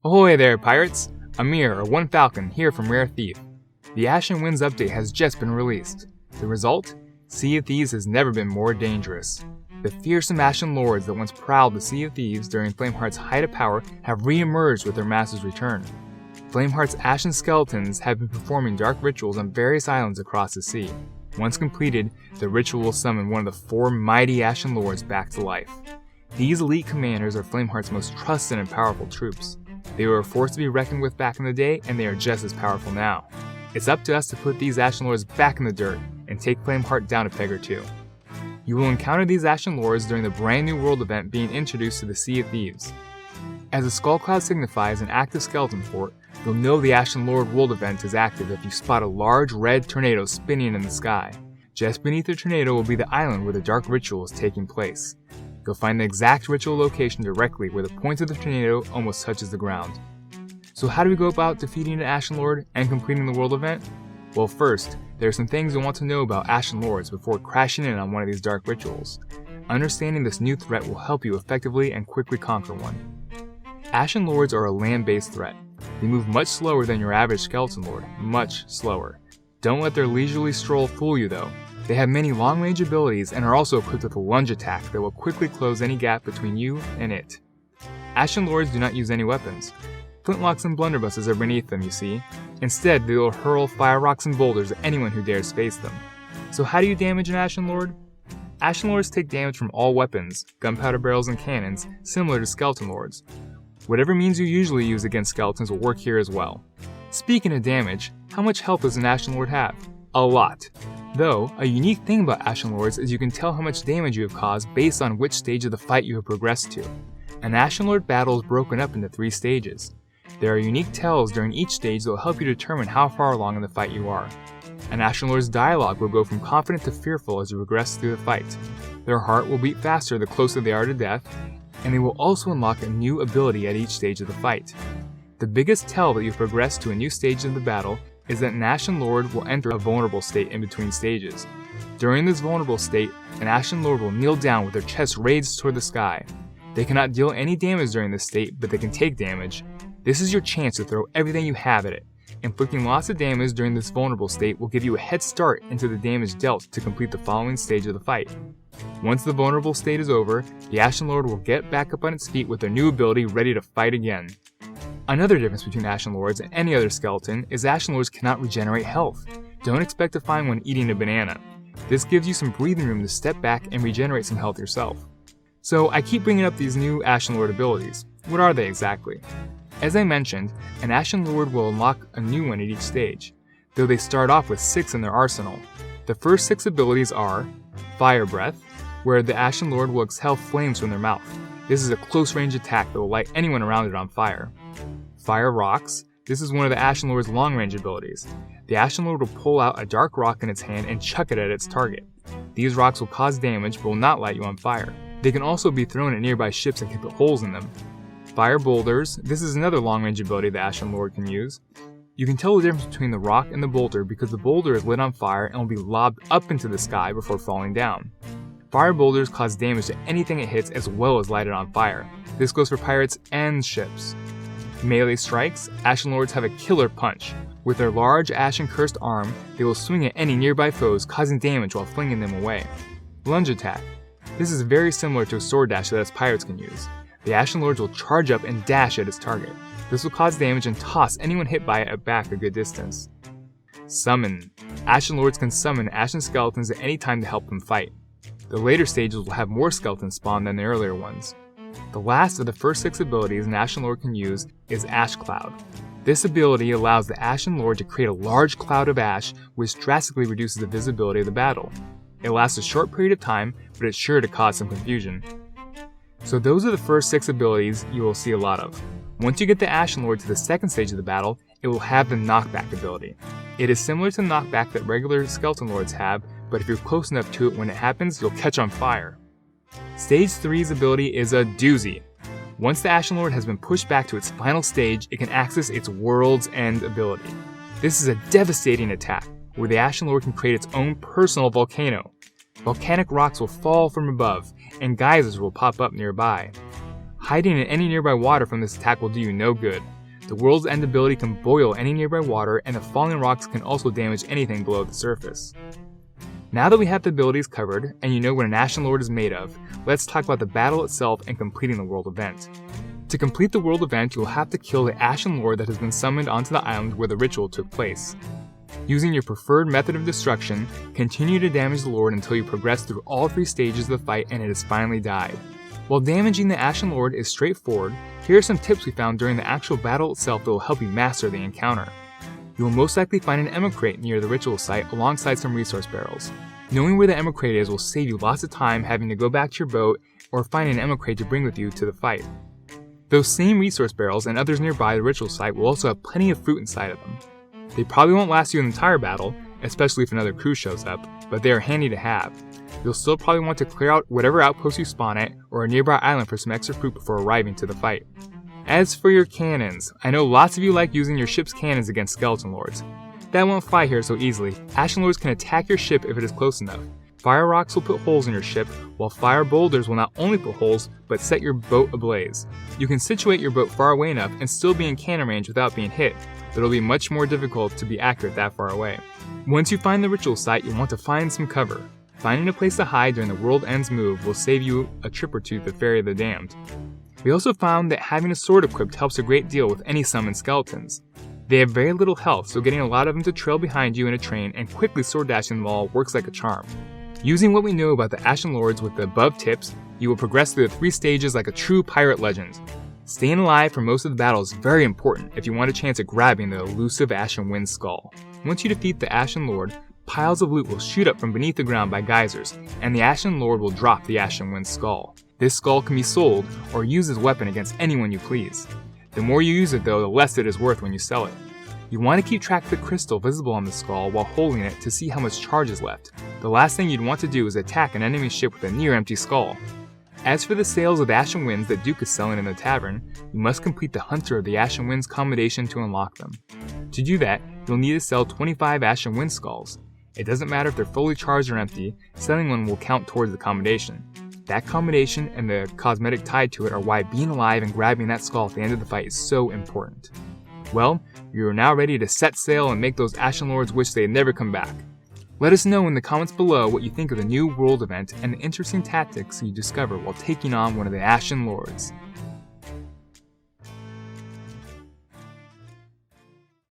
Ahoy there, pirates! Amir, or One Falcon, here from Rare Thief. The Ashen Winds update has just been released. The result? Sea of Thieves has never been more dangerous. The fearsome Ashen Lords that once prowled the Sea of Thieves during Flameheart's height of power have re-emerged with their master's return. Flameheart's Ashen Skeletons have been performing dark rituals on various islands across the sea. Once completed, the ritual will summon one of the 4 mighty Ashen Lords back to life. These elite commanders are Flameheart's most trusted and powerful troops. They were a force to be reckoned with back in the day, and they are just as powerful now. It's up to us to put these Ashen Lords back in the dirt and take Flameheart down a peg or two. You will encounter these Ashen Lords during the brand new world event being introduced to the Sea of Thieves. As the Skull Cloud signifies an active skeleton fort, you'll know the Ashen Lord world event is active if you spot a large red tornado spinning in the sky. Just beneath the tornado will be the island where the dark ritual is taking place. You'll find the exact ritual location directly where the point of the tornado almost touches the ground. So how do we go about defeating an Ashen Lord and completing the world event? Well, first, there are some things you'll want to know about Ashen Lords before crashing in on one of these dark rituals. Understanding this new threat will help you effectively and quickly conquer one. Ashen Lords are a land-based threat. They move much slower than your average Skeleton Lord, much slower. Don't let their leisurely stroll fool you though. They have many long-range abilities and are also equipped with a Lunge Attack that will quickly close any gap between you and it. Ashen Lords do not use any weapons. Flintlocks and blunderbusses are beneath them, you see. Instead, they will hurl fire rocks and boulders at anyone who dares face them. So how do you damage an Ashen Lord? Ashen Lords take damage from all weapons, gunpowder barrels and cannons, similar to Skeleton Lords. Whatever means you usually use against skeletons will work here as well. Speaking of damage, how much health does an Ashen Lord have? A lot. Though, a unique thing about Ashen Lords is you can tell how much damage you have caused based on which stage of the fight you have progressed to. An Ashen Lord battle is broken up into 3 stages. There are unique tells during each stage that will help you determine how far along in the fight you are. An Ashen Lord's dialogue will go from confident to fearful as you progress through the fight. Their heart will beat faster the closer they are to death, and they will also unlock a new ability at each stage of the fight. The biggest tell that you've progressed to a new stage of the battle is that an Ashen Lord will enter a vulnerable state in between stages. During this vulnerable state, an Ashen Lord will kneel down with their chest raised toward the sky. They cannot deal any damage during this state, but they can take damage. This is your chance to throw everything you have at it. Inflicting lots of damage during this vulnerable state will give you a head start into the damage dealt to complete the following stage of the fight. Once the vulnerable state is over, the Ashen Lord will get back up on its feet with their new ability ready to fight again. Another difference between Ashen Lords and any other skeleton is Ashen Lords cannot regenerate health. Don't expect to find one eating a banana. This gives you some breathing room to step back and regenerate some health yourself. So I keep bringing up these new Ashen Lord abilities. What are they exactly? As I mentioned, an Ashen Lord will unlock a new one at each stage, though they start off with 6 in their arsenal. The first 6 abilities are Fire Breath, where the Ashen Lord will exhale flames from their mouth. This is a close-range attack that will light anyone around it on fire. Fire Rocks. This is one of the Ashen Lord's long-range abilities. The Ashen Lord will pull out a dark rock in its hand and chuck it at its target. These rocks will cause damage but will not light you on fire. They can also be thrown at nearby ships and can put holes in them. Fire Boulders. This is another long-range ability the Ashen Lord can use. You can tell the difference between the rock and the boulder because the boulder is lit on fire and will be lobbed up into the sky before falling down. Fire Boulders cause damage to anything it hits as well as light it on fire. This goes for pirates and ships. Melee Strikes. Ashen Lords have a killer punch. With their large Ashen Cursed arm, they will swing at any nearby foes, causing damage while flinging them away. Lunge Attack. This is very similar to a sword dash that us pirates can use. The Ashen Lords will charge up and dash at its target. This will cause damage and toss anyone hit by it back a good distance. Summon. Ashen Lords can summon Ashen Skeletons at any time to help them fight. The later stages will have more skeletons spawn than the earlier ones. The last of the first 6 abilities an Ashen Lord can use is Ash Cloud. This ability allows the Ashen Lord to create a large cloud of ash, which drastically reduces the visibility of the battle. It lasts a short period of time, but it's sure to cause some confusion. So those are the first 6 abilities you will see a lot of. Once you get the Ashen Lord to the second stage of the battle, it will have the Knockback ability. It is similar to Knockback that regular Skeleton Lords have, but if you're close enough to it when it happens, you'll catch on fire. Stage 3's ability is a Doozy. Once the Ashen Lord has been pushed back to its final stage, it can access its World's End ability. This is a devastating attack, where the Ashen Lord can create its own personal volcano. Volcanic rocks will fall from above, and geysers will pop up nearby. Hiding in any nearby water from this attack will do you no good. The World's End ability can boil any nearby water, and the falling rocks can also damage anything below the surface. Now that we have the abilities covered, and you know what an Ashen Lord is made of, let's talk about the battle itself and completing the world event. To complete the world event, you'll have to kill the Ashen Lord that has been summoned onto the island where the ritual took place. Using your preferred method of destruction, continue to damage the Lord until you progress through all 3 stages of the fight and it has finally died. While damaging the Ashen Lord is straightforward, here are some tips we found during the actual battle itself that will help you master the encounter. You will most likely find an emerald crate near the ritual site alongside some resource barrels. Knowing where the emerald crate is will save you lots of time having to go back to your boat or finding an emerald crate to bring with you to the fight. Those same resource barrels and others nearby the ritual site will also have plenty of fruit inside of them. They probably won't last you an entire battle, especially if another crew shows up, but they are handy to have. You'll still probably want to clear out whatever outpost you spawn at or a nearby island for some extra fruit before arriving to the fight. As for your cannons, I know lots of you like using your ship's cannons against Skeleton Lords. That won't fly here so easily. Ashen Lords can attack your ship if it is close enough. Fire rocks will put holes in your ship, while fire boulders will not only put holes, but set your boat ablaze. You can situate your boat far away enough and still be in cannon range without being hit, but it'll be much more difficult to be accurate that far away. Once you find the ritual site, you'll want to find some cover. Finding a place to hide during the World Ends move will save you a trip or two to the Ferry of the Damned. We also found that having a sword equipped helps a great deal with any summoned skeletons. They have very little health, so getting a lot of them to trail behind you in a train and quickly sword dashing them all works like a charm. Using what we know about the Ashen Lords with the above tips, you will progress through the 3 stages like a true pirate legend. Staying alive for most of the battle is very important if you want a chance at grabbing the elusive Ashen Winds Skull. Once you defeat the Ashen Lord, piles of loot will shoot up from beneath the ground by geysers, and the Ashen Lord will drop the Ashen Winds Skull. This skull can be sold or used as a weapon against anyone you please. The more you use it though, the less it is worth when you sell it. You want to keep track of the crystal visible on the skull while holding it to see how much charge is left. The last thing you'd want to do is attack an enemy ship with a near empty skull. As for the sales of Ashen Winds that Duke is selling in the tavern, you must complete the Hunter of the Ashen Winds commendation to unlock them. To do that, you'll need to sell 25 Ashen Wind Skulls. It doesn't matter if they're fully charged or empty, selling one will count towards the commendation. That commendation and the cosmetic tied to it are why being alive and grabbing that skull at the end of the fight is so important. Well, you are now ready to set sail and make those Ashen Lords wish they had never come back. Let us know in the comments below what you think of the new world event and the interesting tactics you discover while taking on one of the Ashen Lords.